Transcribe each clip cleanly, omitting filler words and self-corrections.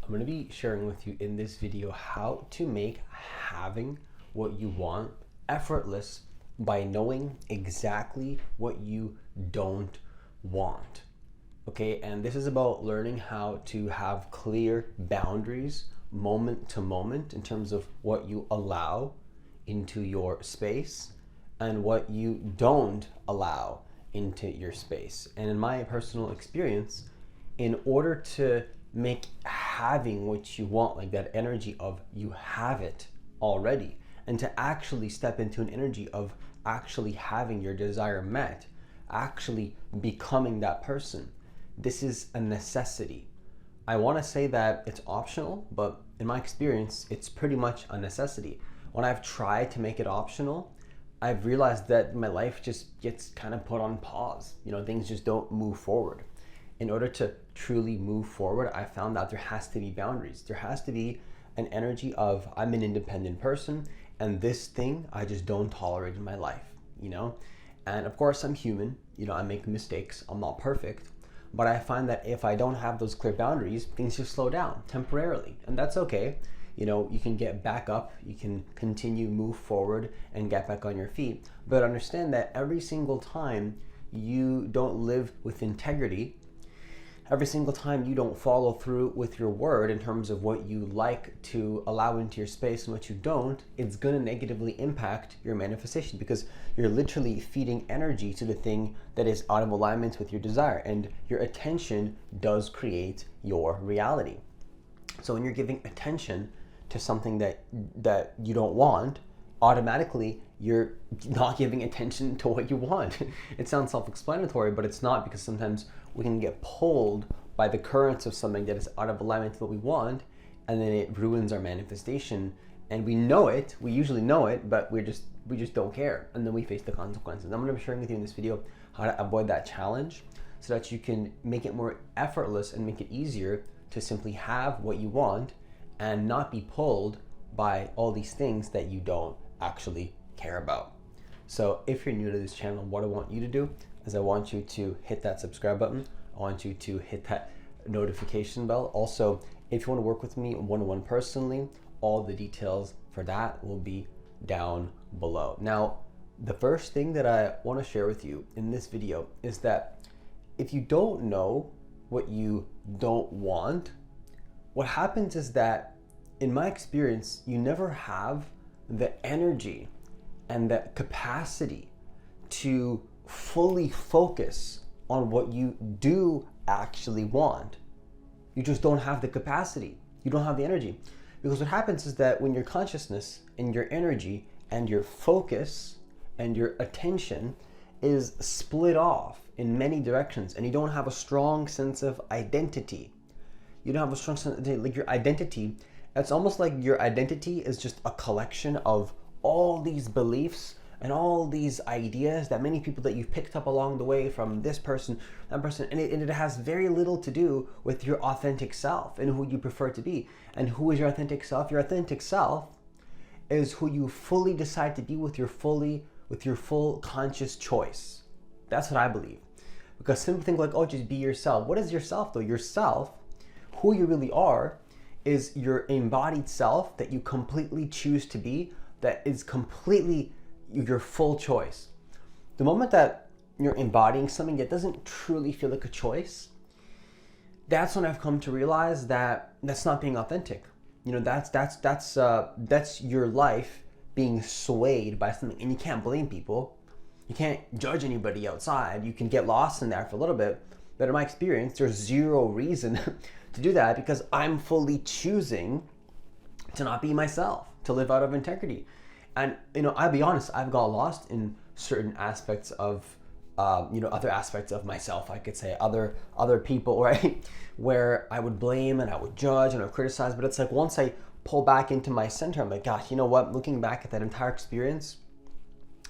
I'm going to be sharing with you in this video how to make having what you want effortless by knowing exactly what you don't want. Okay, and this is about learning how to have clear boundaries moment to moment in terms of what you allow into your space and what you don't allow into your space. And in my personal experience, in order to make having what you want, like that energy of you have it already, and to actually step into an energy of actually having your desire met, actually becoming that person, this is a necessity. I want to say that it's optional, but in my experience, it's pretty much a necessity. When I've tried to make it optional, I've realized that my life just gets kind of put on pause. Things just don't move forward. In order to truly move forward, I found that there has to be boundaries. There has to be an energy of I'm an independent person and this thing I just don't tolerate in my life, And of course I'm human, I make mistakes, I'm not perfect, but I find that if I don't have those clear boundaries, things just slow down temporarily, and that's okay. You can get back up, you can continue, move forward, and get back on your feet. But understand that every single time you don't live with integrity, every single time you don't follow through with your word in terms of what you like to allow into your space and what you don't, it's going to negatively impact your manifestation, because you're literally feeding energy to the thing that is out of alignment with your desire, and your attention does create your reality. So when you're giving attention to something that you don't want, automatically you're not giving attention to what you want. It sounds self-explanatory, but it's not, because sometimes we can get pulled by the currents of something that is out of alignment with what we want, and then it ruins our manifestation. And we know it, we usually know it, but we just don't care, and then we face the consequences. I'm going to be sharing with you in this video how to avoid that challenge so that you can make it more effortless and make it easier to simply have what you want and not be pulled by all these things that you don't actually care about. So if you're new to this channel, what I want you to do is I want you to hit that subscribe button. I want you to hit that notification bell. Also, if you want to work with me one-on-one personally, all the details for that will be down below. Now, the first thing that I want to share with you in this video is that if you don't know what you don't want, what happens is that, in my experience, you never have the energy and the capacity to fully focus on what you do actually want. You just don't have the capacity. You don't have the energy. Because what happens is that when your consciousness and your energy and your focus and your attention is split off in many directions, and you don't have a strong sense of identity. You don't have a strong sense of, like, your identity. It's almost like your identity is just a collection of all these beliefs and all these ideas that many people that you've picked up along the way from this person, that person, and it has very little to do with your authentic self and who you prefer to be. And who is your authentic self? Your authentic self is who you fully decide to be with your full conscious choice. That's what I believe. Because some people think like, oh, just be yourself. What is yourself though? Yourself, who you really are, is your embodied self that you completely choose to be, that is completely your full choice. The moment that you're embodying something that doesn't truly feel like a choice, that's when I've come to realize that that's not being authentic. That's your life being swayed by something, and you can't blame people. You can't judge anybody outside. You can get lost in there for a little bit, but in my experience, there's zero reason to do that, because I'm fully choosing to not be myself, to live out of integrity. And I'll be honest, I've got lost in certain aspects of other aspects of myself, I could say, other people, right? Where I would blame and I would judge and I would criticize, but it's like once I pull back into my center, I'm like, gosh, you know what? Looking back at that entire experience,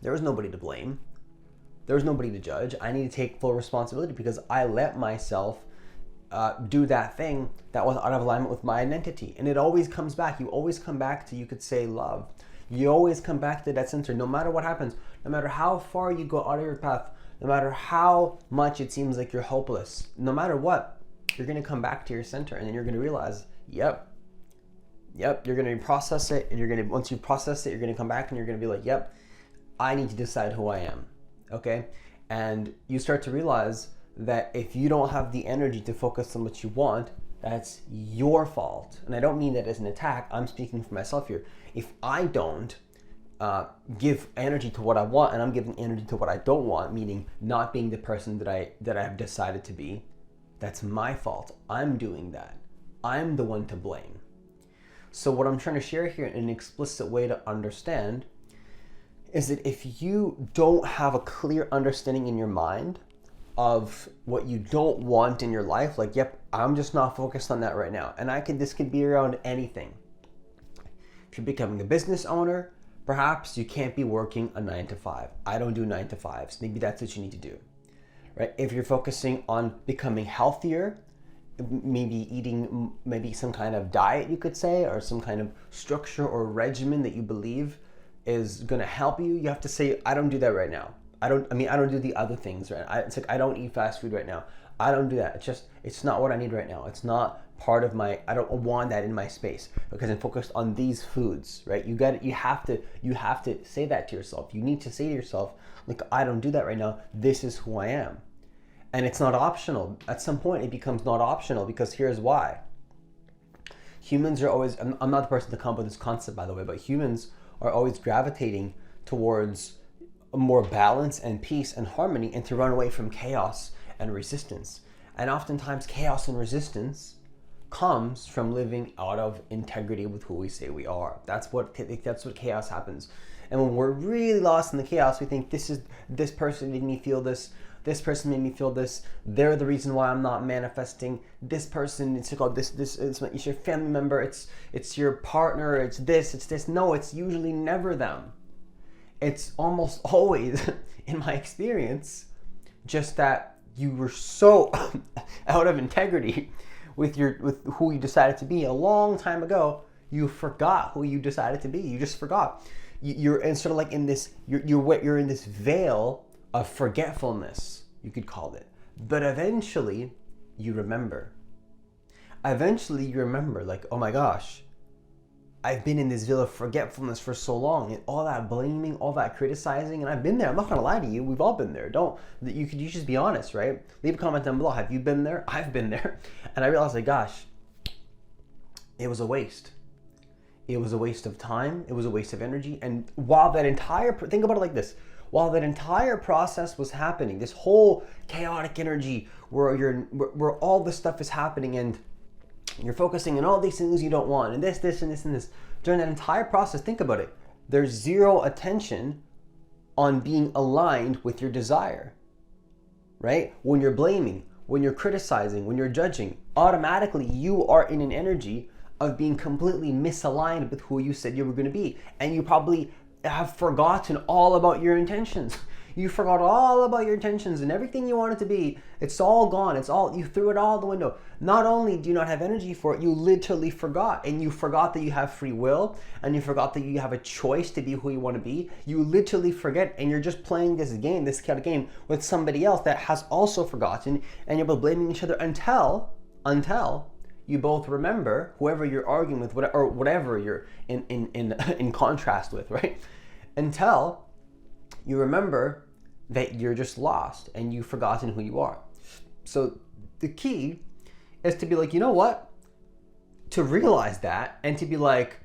there was nobody to blame. There was nobody to judge. I need to take full responsibility because I let myself do that thing that was out of alignment with my identity. And it always comes back. You always come back to, you could say, love. You always come back to that center, no matter what happens, no matter how far you go out of your path, no matter how much it seems like you're hopeless, no matter what, you're going to come back to your center, and then you're going to realize yep, you're going to process it, and once you process it, you're going to come back and you're going to be like, yep, I need to decide who I am. Okay? And you start to realize that if you don't have the energy to focus on what you want, that's your fault. And I don't mean that as an attack. I'm speaking for myself here. If I don't give energy to what I want, and I'm giving energy to what I don't want, meaning not being the person that I have decided to be, that's my fault. I'm doing that. I'm the one to blame. So what I'm trying to share here in an explicit way to understand is that if you don't have a clear understanding in your mind of what you don't want in your life, like, yep, I'm just not focused on that right now. And this could be around anything. If you're becoming a business owner, perhaps you can't be working a 9 to 5. I don't do 9 to 5s. Maybe that's what you need to do, right? If you're focusing on becoming healthier, maybe eating some kind of diet, you could say, or some kind of structure or regimen that you believe is going to help you, you have to say, I don't do that right now. I don't do the other things, right? It's like, I don't eat fast food right now. I don't do that. It's not what I need right now. It's not part of I don't want that in my space because I'm focused on these foods, right? You have to say that to yourself. You need to say to yourself, like, I don't do that right now. This is who I am. And it's not optional. At some point it becomes not optional, because here's why. Humans are always, I'm not the person to come up with this concept, by the way, but humans are always gravitating towards more balance and peace and harmony, and to run away from chaos and resistance. And oftentimes chaos and resistance comes from living out of integrity with who we say we are. That's what chaos happens. And when we're really lost in the chaos, we think this person made me feel this. This person made me feel this. They're the reason why I'm not manifesting. This person, it's called it's your family member. It's your partner. It's this. No, it's usually never them. It's almost always, in my experience, just that you were so out of integrity with who you decided to be a long time ago. You forgot who you decided to be. You just forgot. You're sort of like in this. You're in this veil of forgetfulness, you could call it. But eventually you remember. Like, oh my gosh, I've been in this veil of forgetfulness for so long, and all that blaming, all that criticizing, and I've been there. I'm not gonna lie to you, we've all been there. You just be honest, right? Leave a comment down below. Have you been there? I've been there. And I realized, like, gosh, it was a waste. It was a waste of time. It was a waste of energy. And while that think about it like this. While that entire process was happening, this whole chaotic energy where all this stuff is happening, and you're focusing on all these things you don't want, and this, and this, and this. During that entire process, think about it. There's zero attention on being aligned with your desire, right? When you're blaming, when you're criticizing, when you're judging, automatically you are in an energy of being completely misaligned with who you said you were going to be. And you probably have forgotten all about your intentions. You forgot all about your intentions and everything you wanted to be. It's all gone. You threw it all out the window. Not only do you not have energy for it, you literally forgot. And you forgot that you have free will, and you forgot that you have a choice to be who you want to be. You literally forget, and you're just playing this chaotic game with somebody else that has also forgotten, and you're both blaming each other until you both remember, whoever you're arguing with, or whatever you're in contrast with, right? Until you remember that you're just lost and you've forgotten who you are. So the key is to be like, you know what? To realize that, and to be like,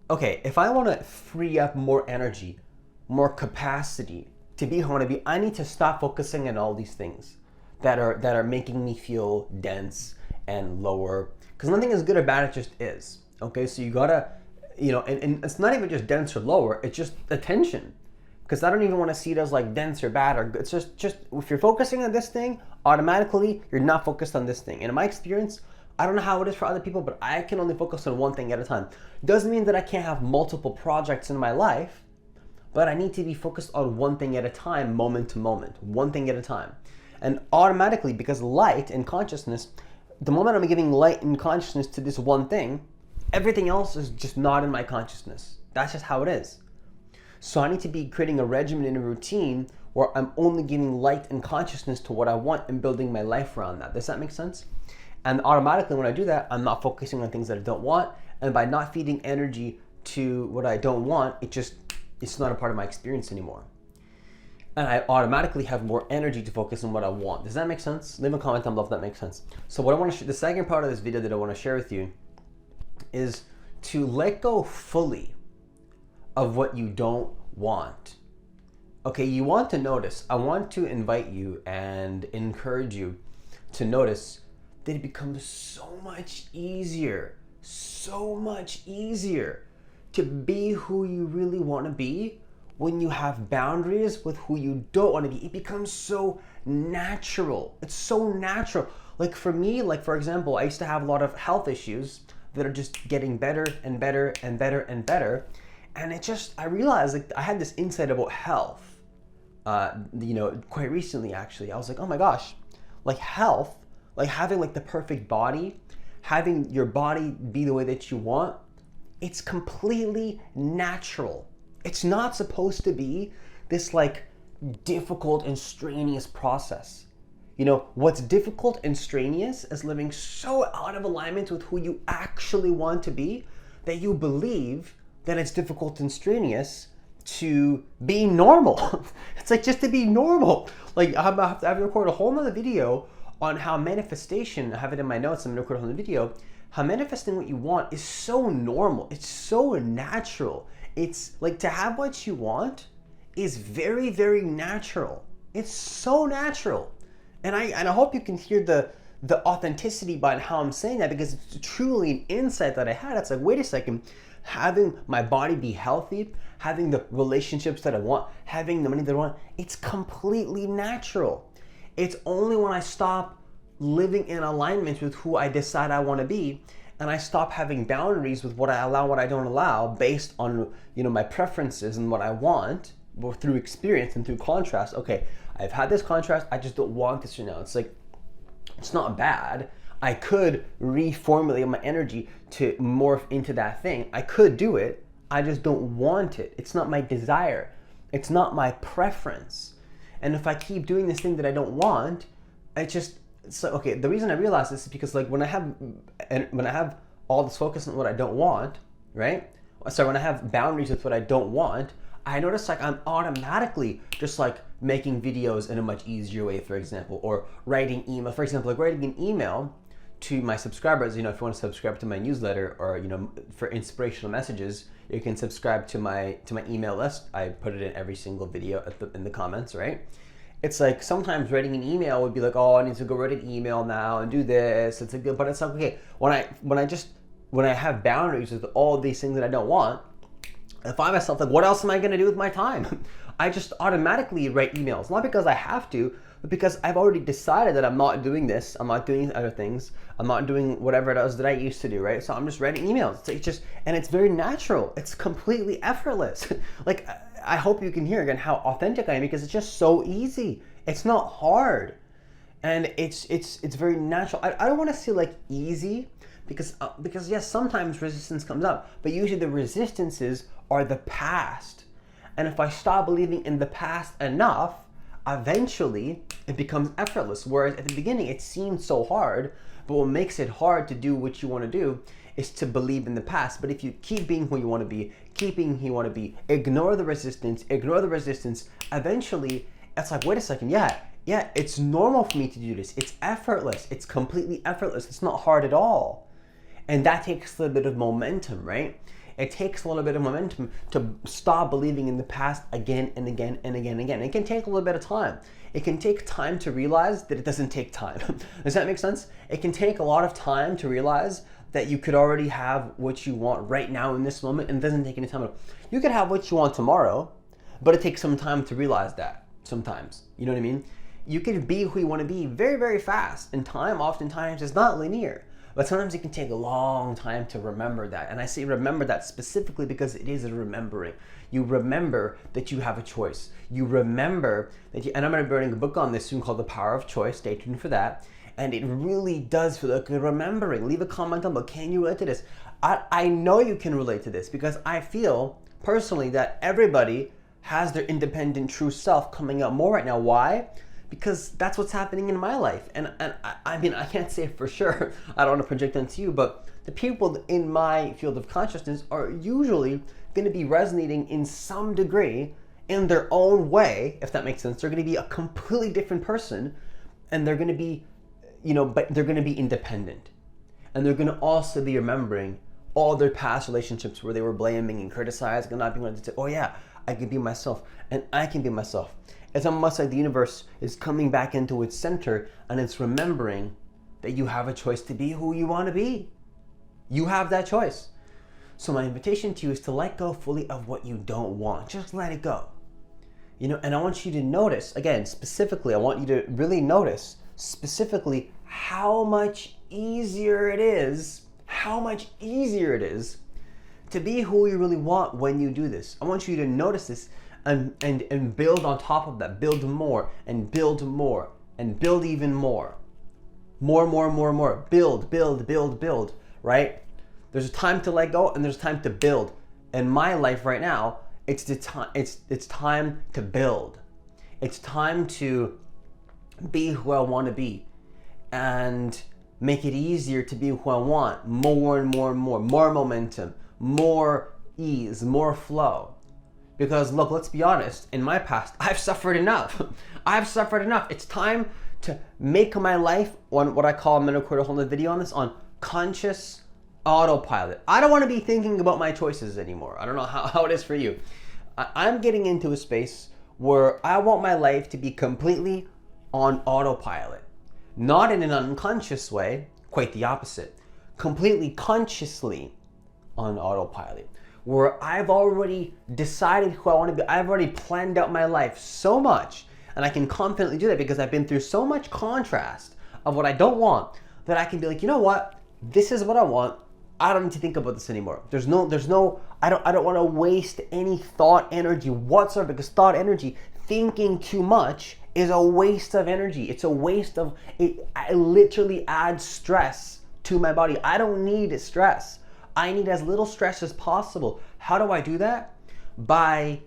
okay, if I want to free up more energy, more capacity to be who I want to be, I need to stop focusing on all these things that are making me feel dense and lower. Because nothing is good or bad, it just is. Okay, so you gotta, and it's not even just dense or lower, it's just attention. Because I don't even want to see it as like dense or bad, or it's just if you're focusing on this thing, automatically you're not focused on this thing. And in my experience, I don't know how it is for other people, but I can only focus on one thing at a time. Doesn't mean that I can't have multiple projects in my life, but I need to be focused on one thing at a time, moment to moment, one thing at a time. And automatically, because light and consciousness, the moment I'm giving light and consciousness to this one thing, everything else is just not in my consciousness. That's just how it is. So I need to be creating a regimen and a routine where I'm only giving light and consciousness to what I want and building my life around that. Does that make sense? And automatically when I do that, I'm not focusing on things that I don't want. And by not feeding energy to what I don't want, it's not a part of my experience anymore. And I automatically have more energy to focus on what I want. Does that make sense? Leave a comment down below if that makes sense. So what I want to the second part of this video that I want to share with you is to let go fully of what you don't want. Okay, you want to notice. I want to invite you and encourage you to notice that it becomes so much easier to be who you really want to be when you have boundaries with who you don't want to be. It becomes so natural. It's so natural. Like for me, like for example, I used to have a lot of health issues that are just getting better and better and better and better. And I realized like I had this insight about health, quite recently actually. I was like, oh my gosh, like health, like having like the perfect body, having your body be the way that you want, it's completely natural. It's not supposed to be this like difficult and strenuous process. You know, what's difficult and strenuous is living so out of alignment with who you actually want to be that you believe that it's difficult and strenuous to be normal. It's like just to be normal. Like I have to record a whole nother video on how manifestation, I have it in my notes, I'm gonna record a whole nother video, how manifesting what you want is so normal. It's so natural. It's like to have what you want is very, very natural. It's so natural. And I hope you can hear the authenticity behind how I'm saying that, because it's truly an insight that I had. It's like, wait a second, having my body be healthy, having the relationships that I want, having the money that I want, it's completely natural. It's only when I stop living in alignment with who I decide I want to be, and I stop having boundaries with what I allow, what I don't allow, based on my preferences and what I want, both through experience and through contrast. Okay, I've had this contrast, I just don't want this right now. It's like, it's not bad. I could reformulate my energy to morph into that thing. I could do it. I just don't want it. It's not my desire. It's not my preference. And if I keep doing this thing that I don't want, okay, the reason I realize this is because like when I have all this focus on what I don't want, right? So when I have boundaries with what I don't want, I notice like I'm automatically just like making videos in a much easier way, for example, or writing email. For example, like writing an email to my subscribers. If you want to subscribe to my newsletter, or for inspirational messages, you can subscribe to my email list. I put it in every single video in the comments, right? It's like sometimes writing an email would be like, oh, I need to go write an email now and do this. It's like, but it's like, okay, when I have boundaries with all these things that I don't want, I find myself like, what else am I going to do with my time? I just automatically write emails, not because I have to, but because I've already decided that I'm not doing this. I'm not doing other things. I'm not doing whatever it is that I used to do, right? So I'm just writing emails. And it's very natural. It's completely effortless. Like, I hope you can hear again how authentic I am, because it's just so easy. It's not hard. And it's very natural. I don't want to say like easy, because yes, sometimes resistance comes up, but usually the resistances are the past. And if I stop believing in the past enough, eventually it becomes effortless. Whereas at the beginning it seems so hard, but what makes it hard to do what you want to do is to believe in the past. But if you keep being who you want to be, ignore the resistance, eventually it's like, wait a second, yeah, it's normal for me to do this. It's effortless. It's completely effortless. It's not hard at all. And that takes a little bit of momentum, right? It takes a little bit of momentum to stop believing in the past again and again and again and again. It can take a little bit of time. It can take time to realize that it doesn't take time. Does that make sense? It can take a lot of time to realize that you could already have what you want right now in this moment, and it doesn't take any time at all. You could have what you want tomorrow, but it takes some time to realize that sometimes. You know what I mean? You can be who you want to be very, very fast, and time oftentimes is not linear. But sometimes it can take a long time to remember that. And I say remember that specifically because it is a remembering. You remember that you have a choice. You remember that and I'm going to be writing a book on this soon called The Power of Choice. Stay tuned for that. And it really does feel like a remembering. Leave a comment down below. Can you relate to this? I know you can relate to this, because I feel personally that everybody has their independent true self coming out more right now. Why? because that's what's happening in my life. And I mean, I can't say for sure. I don't want to project onto you, but the people in my field of consciousness are usually going to be resonating in some degree in their own way, if that makes sense. They're going to be a completely different person, and they're going to be, but they're going to be independent. And they're going to also be remembering all their past relationships where they were blaming and criticizing and not being able to say, oh yeah, I can be myself, and I can be myself. It's almost like the universe is coming back into its center, and it's remembering that you have a choice to be who you want to be. You have that choice. So my invitation to you is to let go fully of what you don't want. Just let it go. And I want you to notice, again, specifically, I want you to really notice specifically how much easier it is to be who you really want when you do this. I want you to notice this and build on top of that. Build more and build more and build even more. More. Build, right? There's a time to let go and there's time to build. In my life right now, it's time to build. It's time to be who I want to be and make it easier to be who I want. More and more. More momentum, more ease, more flow. Because look, let's be honest, in my past, I've suffered enough. It's time to make my life on what I call, I'm going to record a whole other video on this, on conscious autopilot. I don't want to be thinking about my choices anymore. I don't know how it is for you. I'm getting into a space where I want my life to be completely on autopilot. Not in an unconscious way, quite the opposite. Completely consciously on autopilot. Where I've already decided who I want to be. I've already planned out my life so much. And I can confidently do that because I've been through so much contrast of what I don't want that I can be like, you know what? This is what I want. I don't need to think about this anymore. I don't want to waste any thought energy whatsoever, because thought energy, thinking too much, is a waste of energy. It's a waste of it. I literally add stress to my body. I don't need stress. I need as little stress as possible. How do I do that? By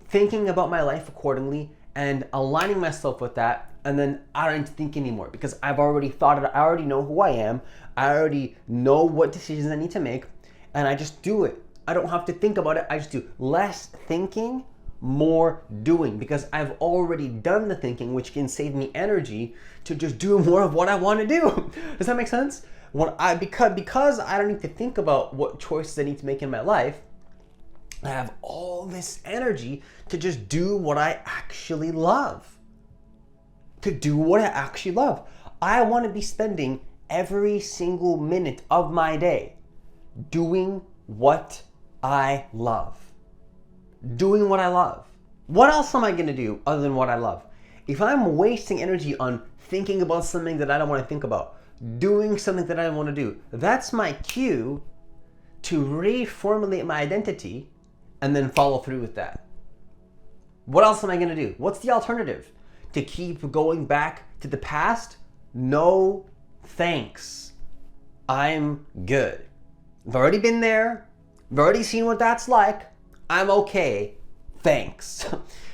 thinking about my life accordingly and aligning myself with that, and then I don't need to think anymore because I've already thought it. I already know who I am. I already know what decisions I need to make, and I just do it. I don't have to think about it. I just do less thinking, more doing, because I've already done the thinking, which can save me energy to just do more of what I want to do. Does that make sense? Because I don't need to think about what choices I need to make in my life, I have all this energy to just do what I actually love. I want to be spending every single minute of my day doing what I love. What else am I going to do other than what I love? If I'm wasting energy on thinking about something that I don't want to think about, doing something that I don't want to do, that's my cue to reformulate my identity and then follow through with that. What else am I going to do? What's the alternative? To keep going back to the past? No thanks. I'm good. I've already been there. I've already seen what that's like. I'm okay. Thanks.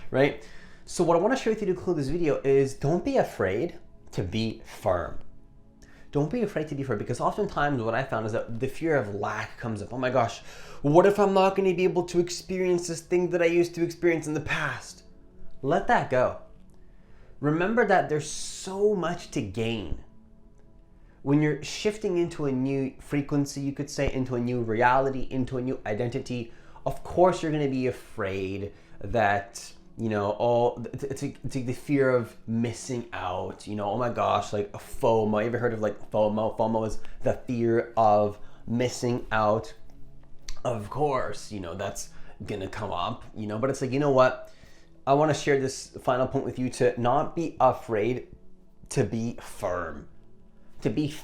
Right? So what I want to share with you to conclude this video is don't be afraid to be firm. Don't be afraid to be firm, because oftentimes what I found is that the fear of lack comes up. Oh my gosh, what if I'm not going to be able to experience this thing that I used to experience in the past? Let that go. Remember that there's so much to gain. When you're shifting into a new frequency, you could say, into a new reality, into a new identity, of course you're going to be afraid that, it's the fear of missing out, oh my gosh, like a FOMO. You ever heard of like FOMO? FOMO is the fear of missing out. Of course, that's going to come up, but it's like, you know what? I want to share this final point with you to not be afraid to be firm. To be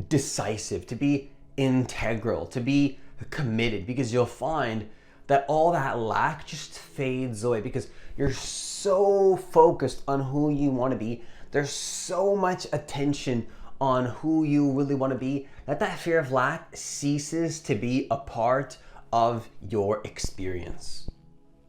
decisive, to be integral, to be committed, because you'll find that all that lack just fades away because you're so focused on who you want to be. There's so much attention on who you really want to be that fear of lack ceases to be a part of your experience.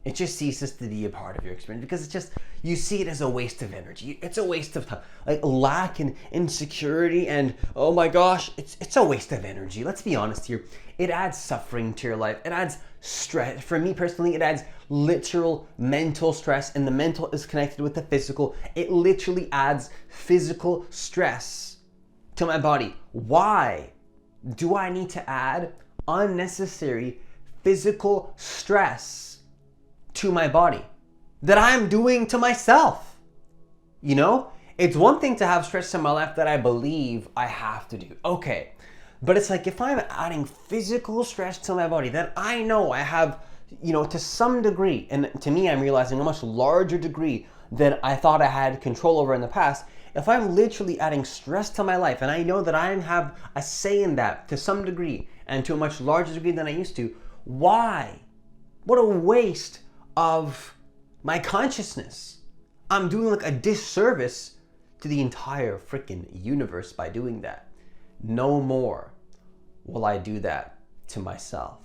It just ceases to be a part of your experience because it's just, you see it as a waste of energy. It's a waste of time. Like lack and insecurity and, oh my gosh, it's a waste of energy. Let's be honest here. It adds suffering to your life. It adds stress. For me personally, it adds literal mental stress, and the mental is connected with the physical. It literally adds physical stress to my body. Why do I need to add unnecessary physical stress to my body that I'm doing to myself? You know, it's one thing to have stress in my life that I believe I have to do. Okay. But it's like if I'm adding physical stress to my body that I know I have, you know, to some degree, and to me, I'm realizing a much larger degree than I thought I had control over in the past. If I'm literally adding stress to my life and I know that I have a say in that to some degree and to a much larger degree than I used to, why? What a waste of my consciousness. I'm doing like a disservice to the entire freaking universe by doing that. No more will I do that to myself.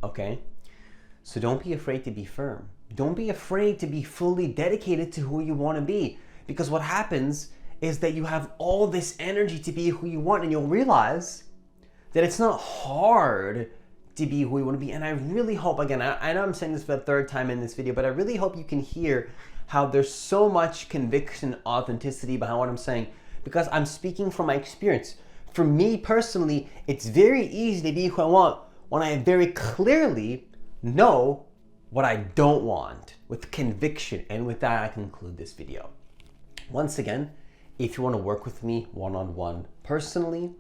Okay? So don't be afraid to be firm. Don't be afraid to be fully dedicated to who you want to be. Because what happens is that you have all this energy to be who you want, and you'll realize that it's not hard to be who you want to be. And I really hope, again, I know I'm saying this for the third time in this video, but I really hope you can hear how there's so much conviction, authenticity behind what I'm saying, because I'm speaking from my experience. For me personally, it's very easy to be who I want when I very clearly know what I don't want with conviction. And with that, I conclude this video. Once again, if you want to work with me one-on-one personally,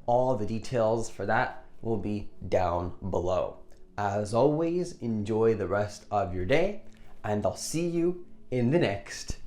all the details for that will be down below. As always, enjoy the rest of your day, and I'll see you in the next